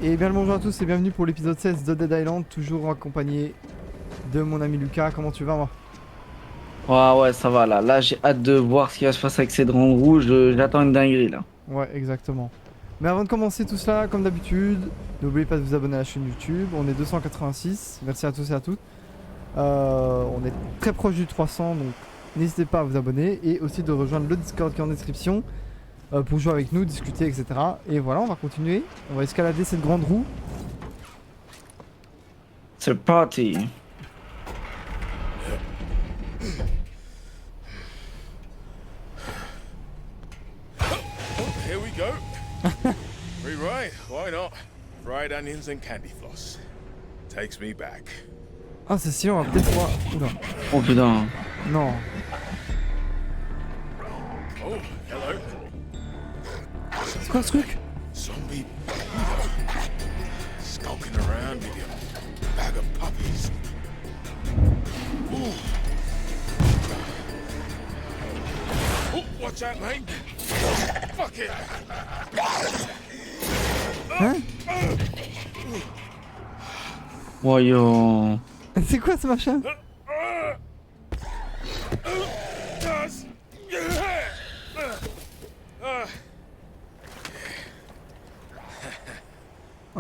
Et bien le bonjour à tous et bienvenue pour l'épisode 16 de Dead Island, toujours accompagné de mon ami Lucas. Comment tu vas, moi? Ouais, ça va là. Là, j'ai hâte de voir ce qui va se passer avec ces drones rouges. J'attends une dinguerie là. Ouais, exactement. Mais avant de commencer tout cela, comme d'habitude, n'oubliez pas de vous abonner à la chaîne YouTube. On est 286, merci à tous et à toutes. On est très proche du 300, donc n'hésitez pas à vous abonner et aussi de rejoindre le Discord qui est en description pour jouer avec nous, discuter, etc. Et voilà, on va continuer. On va escalader cette grande roue. C'est parti. Here we go. Rewrite, why not? Fried onions and candy floss. Takes me back. Ah, c'est si, on va peut-être voir. Oula. Oh putain. Non. Oh, hello. C'est quoi ce truc? Zombie skulking around with your bag of puppies. Ooh. Oh, watch out, mate. Fuck it. Hein? Voyons. C'est quoi ce machin? Does.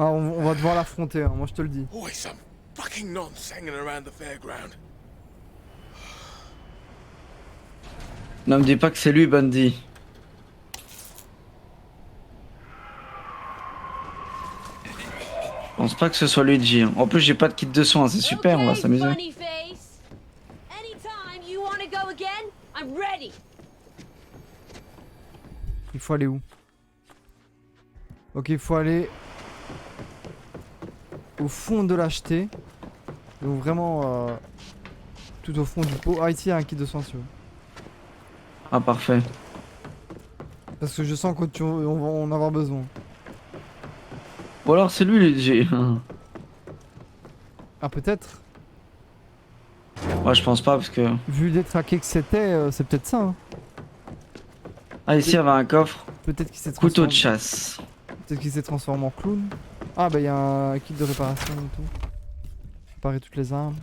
Ah, on va devoir l'affronter, hein, moi je te le dis. Always some fucking nonce hanging around the fairground. Ne me dis pas que c'est lui, Bundy. Je pense pas que ce soit Luigi. En plus, j'ai pas de kit de soins. C'est super, on va s'amuser. Funny face. Anytime you want to go again, I'm ready. Il faut aller où? Ok, il faut aller au fond de l'acheter. Donc vraiment tout au fond du pot. Ah, ici il y a un kit de soins si tu veux. Ah, parfait. Parce que je sens qu'on va en avoir besoin. Ou alors c'est lui, Luigi. Ah, peut-être. Moi, je pense pas parce que. Vu les traqués que c'était, c'est peut-être ça. Hein. Ah, ici, il y avait un coffre. Peut-être qu'il s'est Couteau de transformé. chasse. Peut-être qu'il s'est transformé en clown. Ah, bah il y a un kit de réparation et tout. Réparer toutes les armes.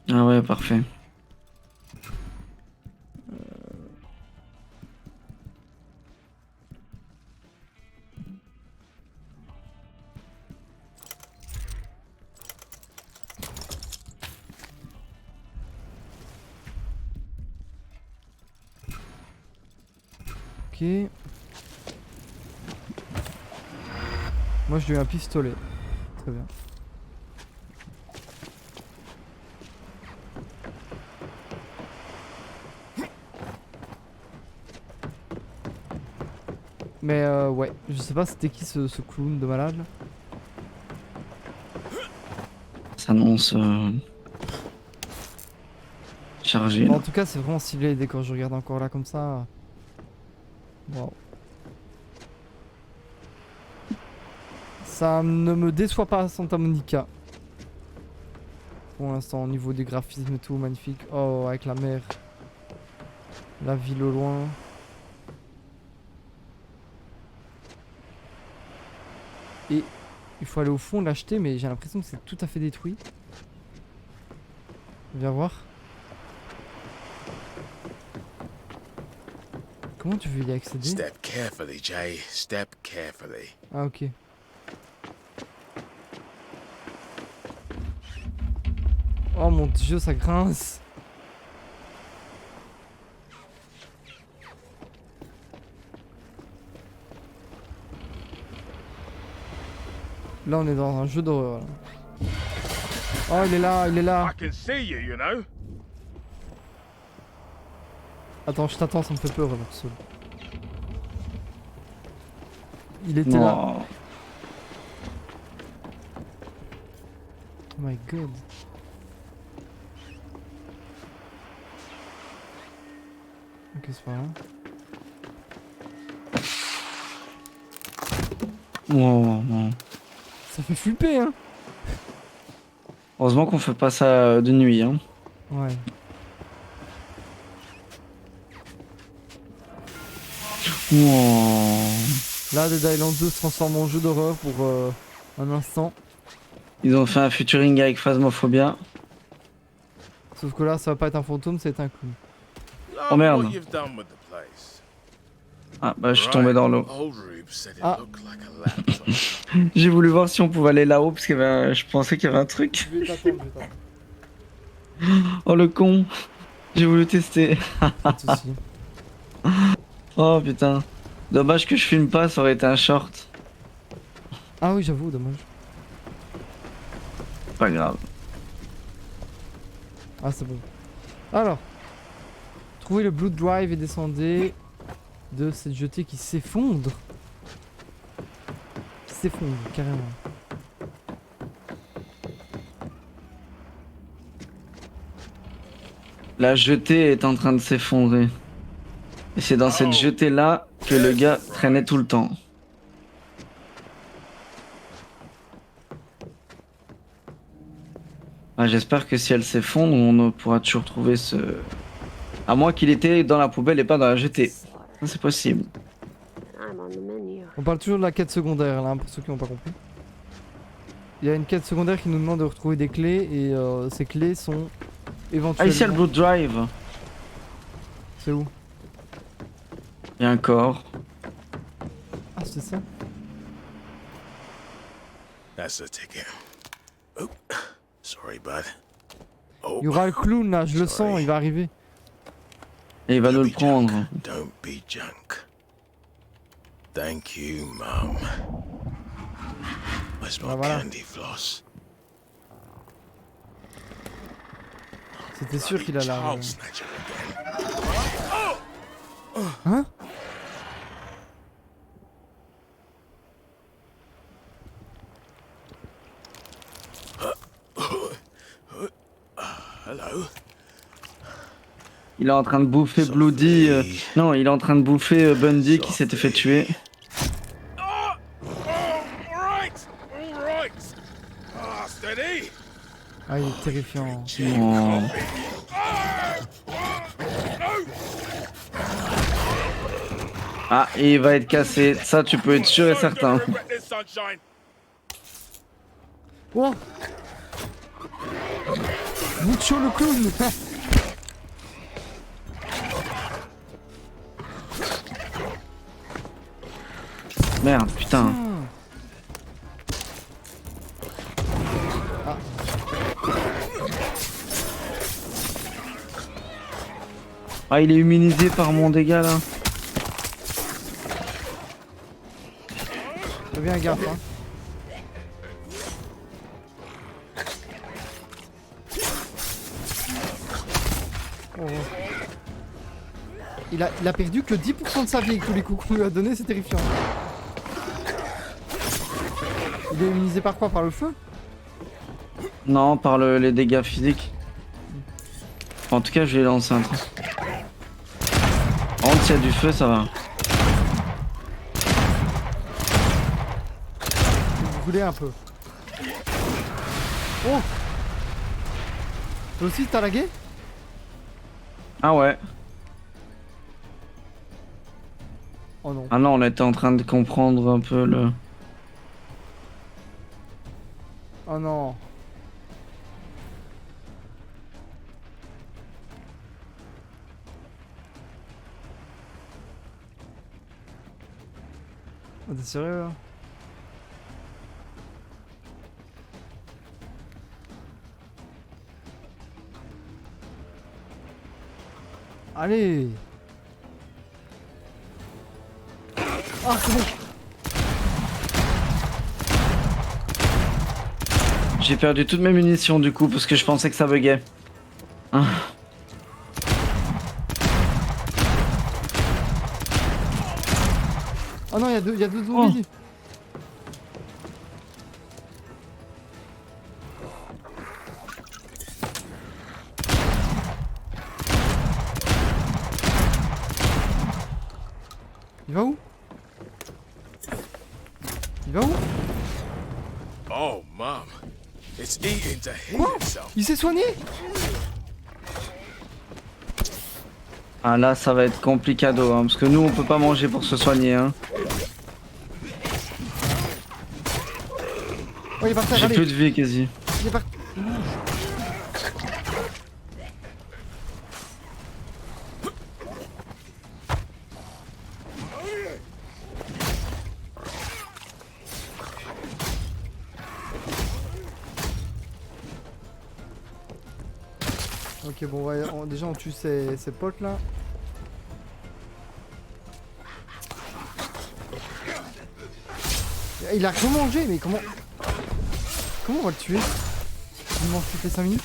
Ah ouais, parfait. Ok. Moi je lui ai un pistolet. Très bien. Mais ouais, je sais pas c'était qui ce clown de malade là. Ça annonce. Chargé. En tout cas c'est vraiment ciblé les décors, je regarde encore là comme ça. Waouh. Ça ne me déçoit pas Santa Monica. Pour l'instant au niveau des graphismes et tout, magnifique. Oh avec la mer. La ville au loin. Et il faut aller au fond l'acheter mais j'ai l'impression que c'est tout à fait détruit. Viens voir. Comment tu veux y accéder? Step carefully, Jay. Step carefully. Ah ok. Oh mon dieu, ça grince. Là on est dans un jeu d'horreur. Oh il est là, il est là. I can see you, you know. Attends, je t'attends, ça me fait peur là tout seul. Il était là. Oh. Oh my god. Ok, c'est pas là. Wow. Ça fait flipper hein. Heureusement qu'on fait pas ça de nuit, hein. Ouais. Wow. Là, Dead Island 2 se transforme en jeu d'horreur pour Un instant. Ils ont fait un featuring avec Phasmophobia. Sauf que là, ça va pas être un fantôme, c'est un clown. Love Oh, merde. what you've done with the place. Ah bah je suis tombé dans l'eau. Old Rube said it Ah. looked like a laptop. J'ai voulu voir si on pouvait aller là-haut parce que je pensais qu'il y avait un truc. Je vais t'attendre, je vais t'attendre. Oh le con. J'ai voulu tester. Pas de soucis. Oh putain. Dommage que je filme pas, ça aurait été un short. Ah oui, j'avoue, dommage. Pas grave. Ah, c'est bon. Alors. Trouvez le Blue Drive et descendez de cette jetée qui s'effondre. Qui s'effondre, carrément. La jetée est en train de s'effondrer. Et c'est dans cette jetée là que le gars traînait tout le temps. Ah, j'espère que si elle s'effondre, on pourra toujours trouver ce... À moins qu'il était dans la poubelle et pas dans la jetée. Ça, c'est possible. I'm on the menu. On parle toujours de la quête secondaire, là, hein, pour ceux qui n'ont pas compris. Il y a une quête secondaire qui nous demande de retrouver des clés et ces clés sont Ah, éventuellement... ici, il y a le Blue Drive. C'est où? Il y a un corps. Ah, c'est ça? That's the ticket. Oh, sorry, bud. Oh, Il y aura le clown, là, je le sens, il va arriver. Et il va nous don't le be prendre. junk. Don't be junk. Thank you, Mum. Where's my Ah, voilà. candy floss? C'était sûr qu'il allait Child arriver. snatcher again. Hein? Hello. Il est en train de bouffer Bloody. Non, il est en train de bouffer Bundy qui s'était fait tuer. All right. All right. Ah, steady. Ah, il est terrifiant. Oh. Ah, et il va être cassé. Ça, tu peux être sûr et certain. Regret this, sunshine. Oh! Mucho le clown! Merde, putain. Ah, il est immunisé par mon dégât là. Fais bien gaffe, hein. Oh. Il a perdu que 10% de sa vie avec tous les coups qu'on lui a donnés, c'est terrifiant. Il est immunisé par quoi? Par le feu? Non, par les dégâts physiques. En tout cas, je vais lancer un truc. Par contre, s'il y a du feu, ça va. Vous voulez un peu. Oh! Toi aussi, t'as lagué? Ah ouais. Oh non. Ah non, on était en train de comprendre un peu le... Oh non. Oh, t'es sérieux là? Allez! Ah, c'est bon! J'ai perdu toutes mes munitions du coup parce que je pensais que ça buguait. Ah. Oh non, il y a deux zombies! Il va où? Il va où? Oh, Mum. It's eating to heal Quoi? itself. Il s'est soigné? Ah là, ça va être complicado, hein, parce que nous, on peut pas manger pour se soigner. Hein. il est par terre, J'ai allez. plus de vie quasi. Il est par... Ok, bon, ouais, déjà on tue ces potes là. Il a remangé, mais comment... Comment on va le tuer? Il mange toutes les 5 minutes?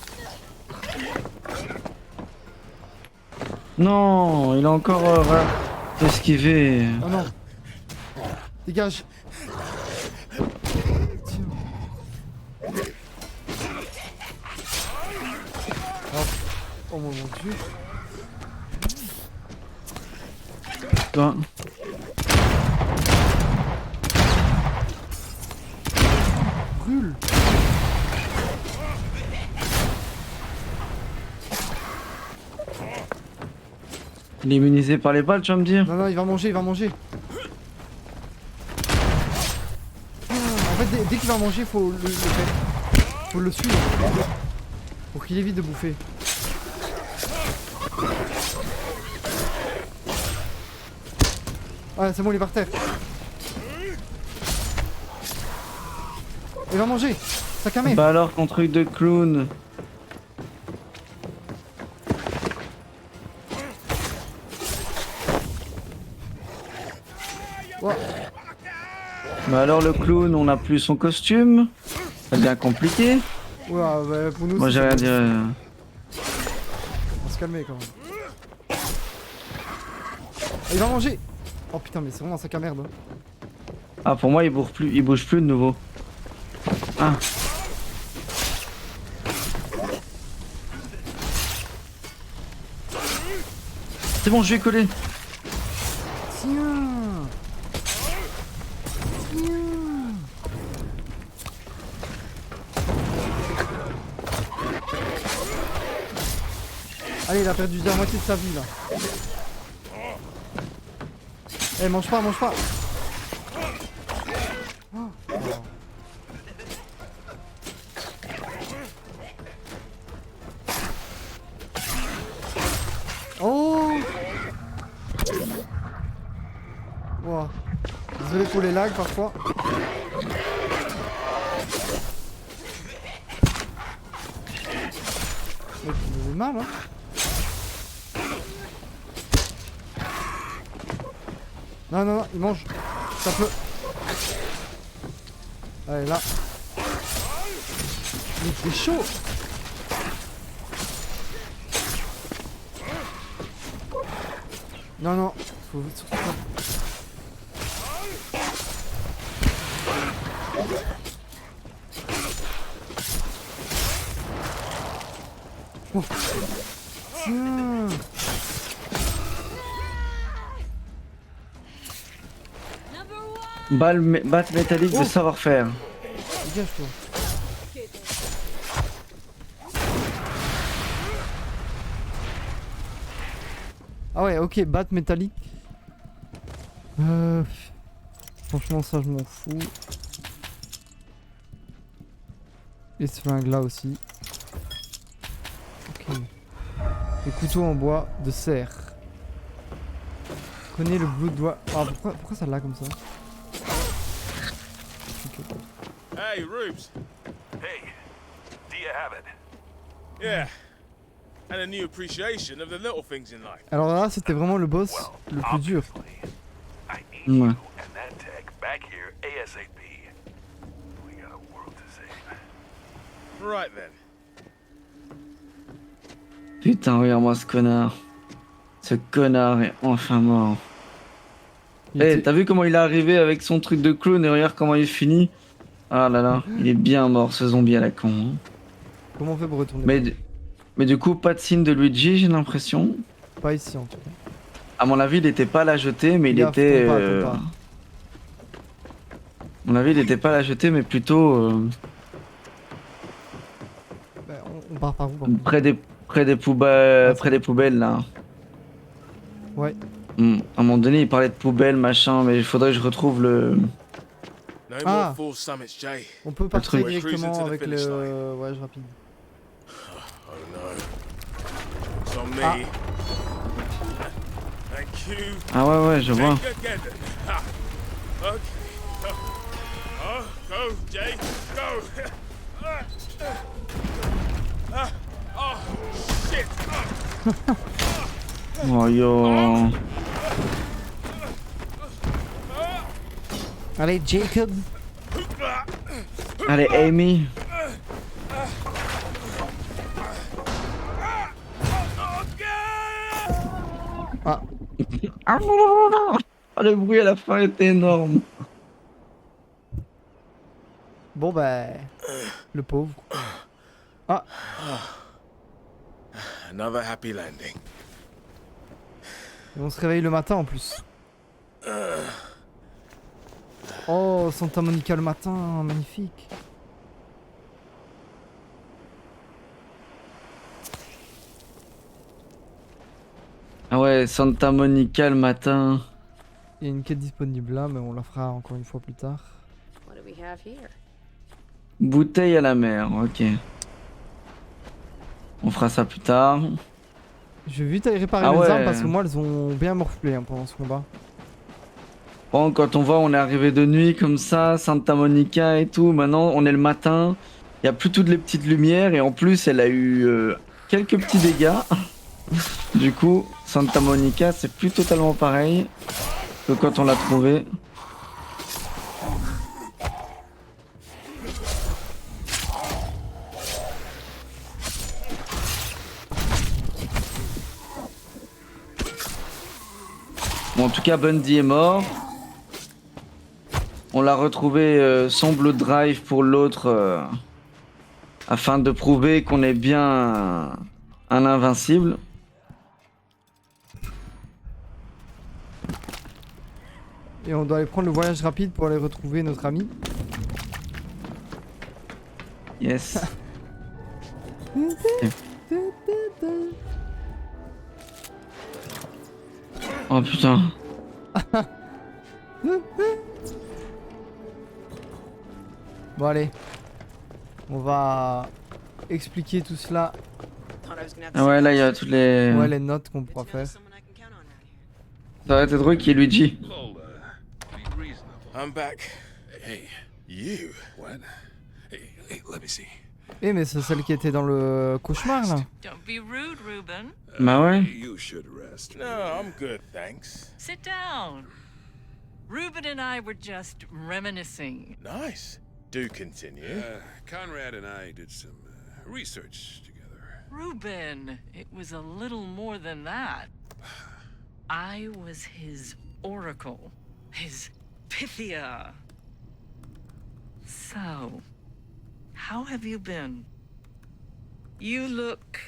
Non, il a encore esquivé. Oh non. Dégage. Tiens. Oh mon dieu. Toi. Brûle. Il est immunisé par les balles, tu vas me dire? Non, non, il va manger, il va manger. En fait, dès qu'il va manger, faut le faire. Faut le suivre. Pour qu'il évite de bouffer. Ouais, c'est bon, il est par terre. Il va manger. Sa camère. Bah alors, ton truc de clown. Ouais. Bah alors, le clown, on n'a plus son costume. Ça devient compliqué. Ouais, bah, pour nous, Moi, j'ai rien à dire. On va se calmer quand même. Il va manger. Oh putain, mais c'est vraiment un sac à merde. Hein. Ah, pour moi, il bouge plus de nouveau. Ah. C'est bon, je vais coller. Tiens. Tiens. Allez, il a perdu la moitié de sa vie là. Eh, mange pas, mange pas. Oh. Wow. Désolé pour les lags parfois. Mec, il est mal hein. Non, non, non, il mange. Ça peut. Allez, là. Mais c'est chaud. Non, non, faut surtout pas. Oh. Tiens. Balle métallique de Oh. savoir-faire. Dégage-toi. Ah ouais, ok, batte métallique. Franchement, ça, je m'en fous. Et ce flingue là aussi. Ok. Les couteaux en bois de serre. Connais le blue de doigt. Ah, pourquoi ça l'a comme ça? Ok. Hey, Rubes. Hey, do you have it? Yeah. And a new appreciation of the little things in life. Alors là, c'était vraiment le boss le plus dur. I need Ouais. you and that tech back here ASAP. We got a world to save. Right then. Putain, regarde-moi ce connard. Ce connard est enfin mort. Il Eh, était- t'as vu comment il est arrivé avec son truc de clown et regarde comment il finit? Ah là là, il est bien mort ce zombie à la con. Hein. Comment on fait pour retourner? Mais du coup, pas de signe de Luigi, j'ai l'impression. Pas ici en tout cas. À mon avis, il était pas à la jeter, mais il Gaffe, était. tombe pas. À mon avis, il était pas à la jeter, mais plutôt Bah, on part par où par contre? près des poubelles, près des poubelles là. Ouais. À un moment donné, il parlait de poubelles, machin, mais il faudrait que je retrouve le. No No Ah. more false summits, Jay. On peut partir truc. directement Cruising to the avec finish le voyage rapide. Oh no. It's on me. Ah. Thank you. Ah ouais, je vois. Think again. Ha. Okay. Oh, go, Jay. Go. Oh, shit. Oh yo. Allez, Jacob. Allez, Amy. Ah, Ah, le bruit à la fin était énorme. bon bah... Le pauvre. Ah, Another happy landing. et on se réveille le matin en plus. Oh, Santa Monica le matin, magnifique. Ah ouais, Santa Monica le matin. Il y a une quête disponible là, mais on la fera encore une fois plus tard. What do we have here? Bouteille à la mer, ok. On fera ça plus tard. Je vais vite aller réparer Ah mes ouais. armes parce que moi elles ont bien morflé hein, pendant ce combat. Bon, quand on voit, on est arrivé de nuit comme ça, Santa Monica et tout. Maintenant, on est le matin. Il n'y a plus toutes les petites lumières. Et en plus, elle a eu quelques petits dégâts. Du coup, Santa Monica, c'est plus totalement pareil que quand on l'a trouvé. Bon, en tout cas, Bundy est mort. On l'a retrouvé son Blood Drive pour l'autre afin de prouver qu'on est bien un invincible. Et on doit aller prendre le voyage rapide pour aller retrouver notre ami. Yes. Oh putain. Bon allez. On va expliquer tout cela. Ah ouais, là il y a toutes les. Ouais, les notes qu'on pourra faire. Ça aurait été drôle qu'il lui dit. Lola, be reasonable. I'm back. Hey, You? what? Hey, let me see. Eh mais c'est celle qui était dans le cauchemar là. Don't be rude, Reuben. Bah ouais. You should rest. No, I'm good, thanks. Sit down. Reuben and I were just reminiscing. Nice. Do continue. Conrad and I did some research together. Reuben, it was a little more than that. I was his oracle, his Pythia. So, how have you been? You look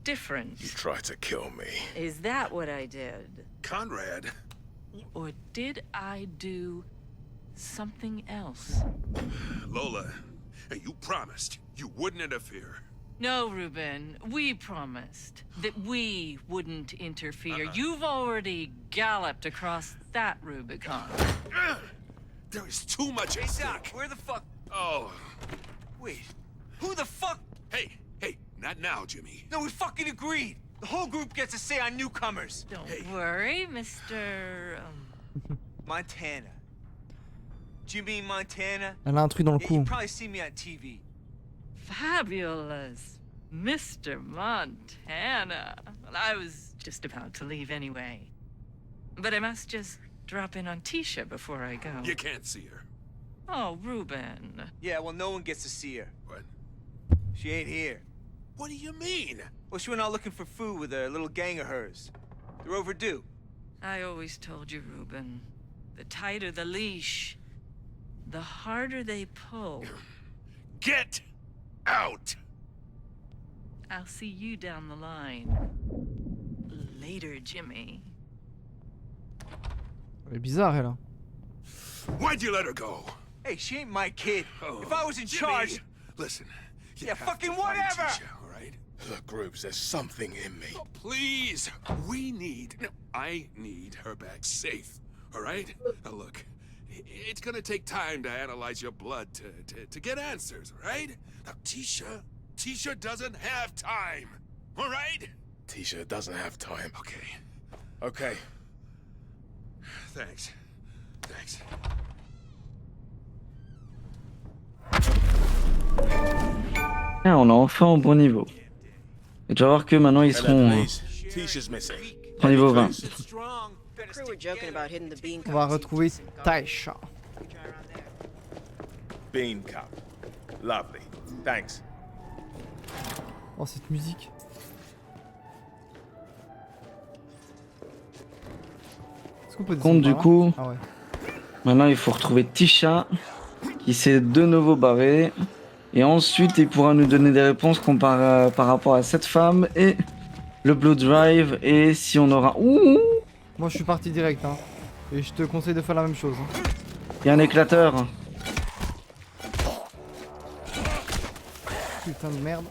different. You tried to kill me. Is that what I did? Conrad? Or did I do something else? Lola, you promised you wouldn't interfere. No, Reuben, we promised that we wouldn't interfere. You've already galloped across that Rubicon. There is too much. Hey, Doc, where the fuck? Oh, Wait, who the fuck? hey, not now, Jimmy. No, we fucking agreed. The whole group gets a say on newcomers. Don't worry, Mr. Montana. Jimmy Montana. Elle a un truc dans le Yeah, cou. you probably see me on TV. Fabulous. Mr. Montana. Well, I was just about to leave anyway. But I must just drop in on Tisha before I go. You can't see her. Oh, Reuben. Yeah, well, no one gets to see her. What? She ain't here. What do you mean? Well, she went out looking for food with a little gang of hers. They're overdue. I always told you, Reuben. The tighter the leash, the harder they pull. Get out! I'll see you down the line. Later, Jimmy. Elle est bizarre elle. Hein. Why'd you let her go? Hey, she ain't my kid. Oh, If I was in Jimmy, charge... listen. You Yeah, have fucking to find whatever. Tisha, all right? Look, Groups, there's something in me. Oh, please, I need her back safe. All right? Now look, it's gonna take time to analyze your blood to get answers, right? Now, Tisha doesn't have time, all right? Tisha doesn't have time. Okay, Okay. thanks. Ah, on est enfin au bon niveau. Et tu vas voir que maintenant ils seront Please. Tisha's missing. au niveau 20. It's strong. Better Crew stick were joking together. about hitting the bean On va cups. retrouver Taisha. We try around there. Bean cup. Lovely. Thanks. Oh, cette musique. Est-ce qu'on peut Compte, descendre du par là coup. Ah ouais. Maintenant il faut retrouver Tisha qui s'est de nouveau barrée. Et ensuite il pourra nous donner des réponses par rapport à cette femme et le Blue Drive. Et si on aura... Ouh, Moi, je suis parti direct, hein. Et je te conseille de faire la même chose. Hein. il y a un éclateur. Putain de merde.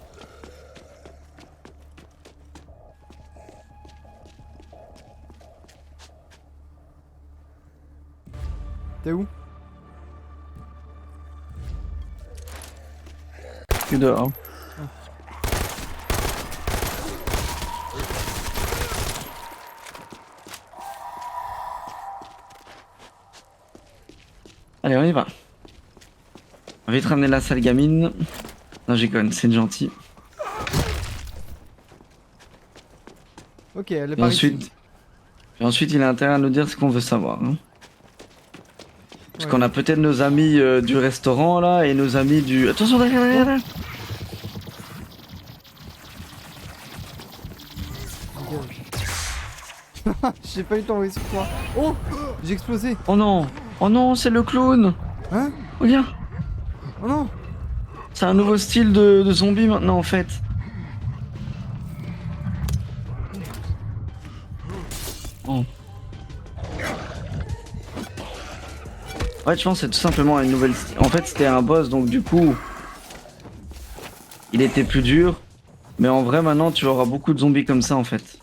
T'es où? Je suis dehors. Allez, on y va. On va vite ramener la sale gamine. Non, j'ai conne, c'est une gentille. Ok, elle est Et par ensuite, ici. il a intérêt à nous dire ce qu'on veut savoir. Hein. Parce Ouais. qu'on a peut-être nos amis du restaurant là et nos amis du... Attention, derrière. J'ai pas eu le temps d'envoyer sur toi. Oh, j'ai explosé. Oh non, c'est le clown. Hein? Regarde, Oh non. c'est un nouveau style de zombie maintenant en fait. Oh. Ouais, je pense que c'est tout simplement une nouvelle... En fait, c'était un boss, donc du coup... Il était plus dur. Mais en vrai, maintenant, tu auras beaucoup de zombies comme ça, en fait.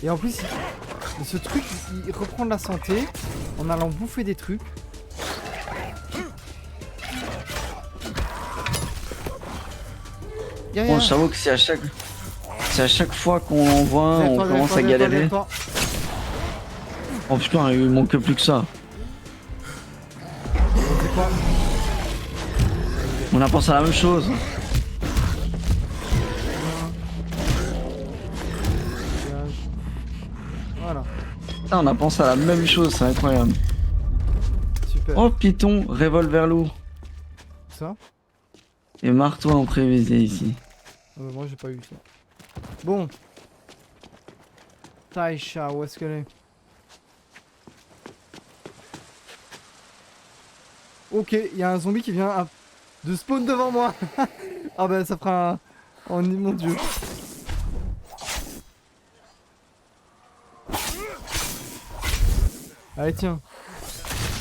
Et en plus, ce truc, il reprend de la santé en allant bouffer des trucs. Y'a rien. Bon, j'avoue que c'est à chaque fois qu'on en voit un, on commence à galérer. Oh putain, il manque plus que ça. C'est quoi? On a pensé à la même chose. Voilà, Putain, on a pensé à la même chose, c'est incroyable. super. Oh, Python, revolver lourd. Ça? Et marre-toi en prévisé ici. Moi j'ai pas eu ça. Bon. Taisha, où est-ce qu'elle est? Ok, il y a un zombie qui vient de spawn devant moi. Ah bah ça fera un... Oh mon dieu. Allez tiens.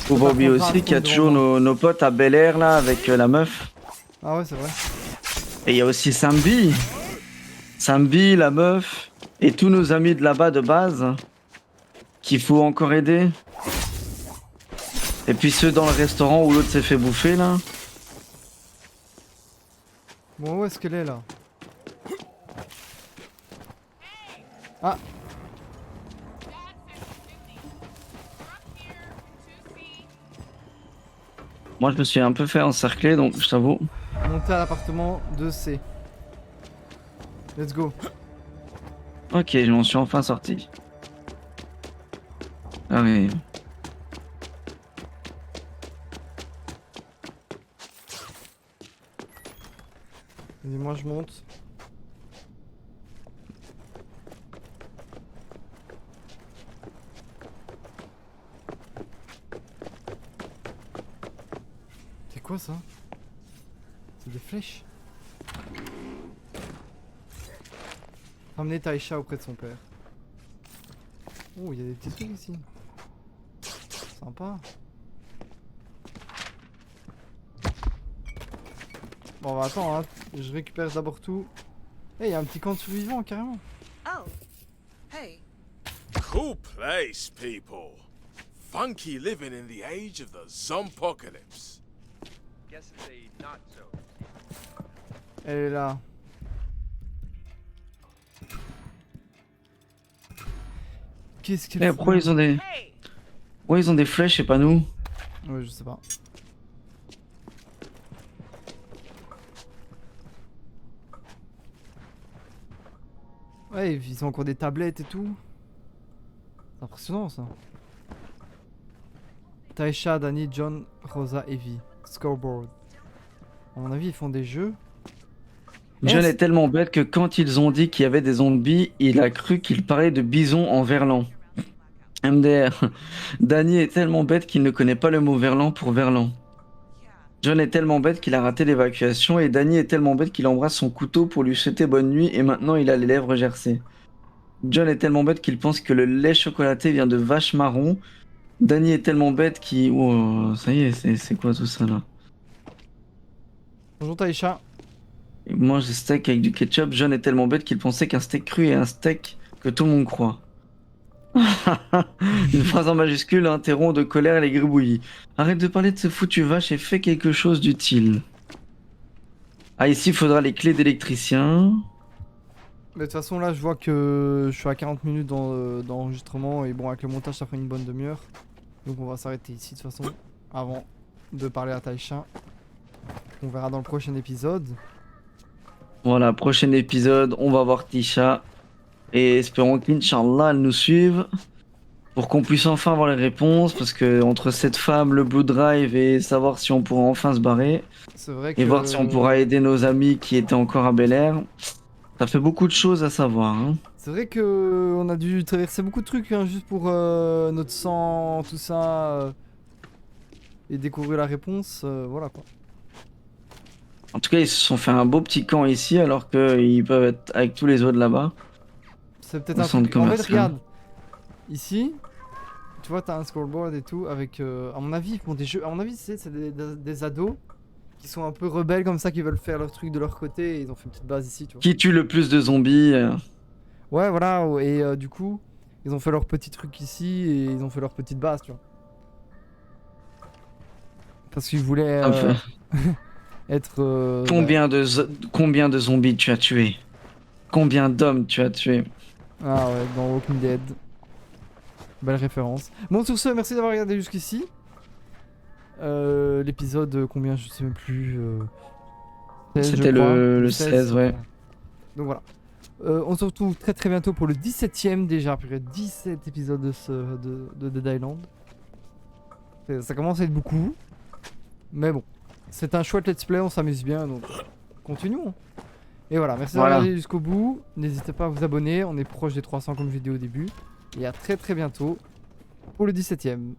Faut pas oublier aussi qu'il y a toujours nos potes à Bel Air là avec la meuf. Ah ouais c'est vrai. Et il y a aussi Sambi. Sambi, la meuf. Et tous nos amis de là-bas de base. Qu'il faut encore aider. Et puis ceux dans le restaurant où l'autre s'est fait bouffer là. Bon où est-ce qu'elle est là? Ah. Moi je me suis un peu fait encercler donc je t'avoue. Monter à l'appartement 2C. Let's go. Ok, je m'en suis enfin sorti. Allez. Vas-y moi je monte. C'est quoi ça? C'est des flèches. Ramener Taisha auprès de son père. Oh, il y a des petits trucs ici. Sympa. Bon, bah attends, hein. Je récupère d'abord tout. Eh, il y a un petit camp de survivants carrément. Oh. Hey. Cool place, people. Funky living in the age of the zompocalypse. Guess it's a not so. Elle est là. Qu'est-ce qu'il Eh, faut? pourquoi ils ont des. Hey. Pourquoi ils ont des flèches et pas nous? Ouais, je sais pas. Ouais, ils ont encore des tablettes et tout. C'est impressionnant ça. Taisha, Danny, John, Rosa, Evie. Scoreboard. À mon avis, ils font des jeux. John Est-ce- est tellement bête que quand ils ont dit qu'il y avait des zombies, il a cru qu'ils parlaient de bisons en verlan. MDR. Danny est tellement bête qu'il ne connaît pas le mot verlan pour verlan. John est tellement bête qu'il a raté l'évacuation et Danny est tellement bête qu'il embrasse son couteau pour lui souhaiter bonne nuit et maintenant il a les lèvres gercées. John est tellement bête qu'il pense que le lait chocolaté vient de vache marron. Danny est tellement bête qu'il... Oh, ça y est, c'est quoi tout ça là? Bonjour Taisha. Il mange des steaks avec du ketchup. John est tellement bête qu'il pensait qu'un steak cru est un steak que tout le monde croit. Une phrase en majuscule interrompt de colère les gribouillis. Arrête de parler de ce foutu vache et fais quelque chose d'utile. Ah, ici, il faudra les clés d'électricien. Mais de toute façon, là, je vois que je suis à 40 minutes d'enregistrement et bon, avec le montage, ça fait une bonne demi-heure. Donc, on va s'arrêter ici de toute façon avant de parler à Taisha. On verra dans le prochain épisode. Voilà, prochain épisode, on va voir Tisha. Et espérons qu'Inch'Allah, elle nous suive. Pour qu'on puisse enfin avoir les réponses. Parce que entre cette femme, le Blue Drive et savoir si on pourra enfin se barrer. C'est vrai que. Et voir si on pourra aider nos amis qui étaient encore à Bel Air. Ça fait beaucoup de choses à savoir. Hein. C'est vrai que on a dû traverser beaucoup de trucs hein, juste pour notre sang, tout ça. Et découvrir la réponse. Voilà quoi. En tout cas, ils se sont fait un beau petit camp ici. Alors qu'ils peuvent être avec tous les autres là-bas. C'est peut-être Au un centre truc. En fait, commercial. regarde. Ici. Tu vois, t'as un scoreboard et tout. Avec. À mon avis, ils font des jeux. À mon avis, c'est des ados. Qui sont un peu rebelles comme ça, qui veulent faire leur truc de leur côté. Et ils ont fait une petite base ici, tu vois. Qui tue le plus de zombies Ouais, voilà. Et du coup, ils ont fait leur petit truc ici. Et ils ont fait leur petite base, tu vois. Parce qu'ils voulaient. Ça me fait- être. Combien de zombies tu as tué? Combien d'hommes tu as tué? Ah ouais, dans Walking Dead. Belle référence. Bon, sur ce, merci d'avoir regardé jusqu'ici. L'épisode, combien, je sais même plus. 16, je C'était crois. le 16, ouais. Donc voilà. On se retrouve très très bientôt pour le 17ème déjà. Après 17 épisodes de Dead Island. Ça commence à être beaucoup. Mais bon. C'est un chouette let's play, on s'amuse bien. Donc continuons. Et voilà, merci d'avoir Voilà. regardé jusqu'au bout. N'hésitez pas à vous abonner. On est proche des 300 comme je l'ai dit au début. Et à très très bientôt pour le 17ème.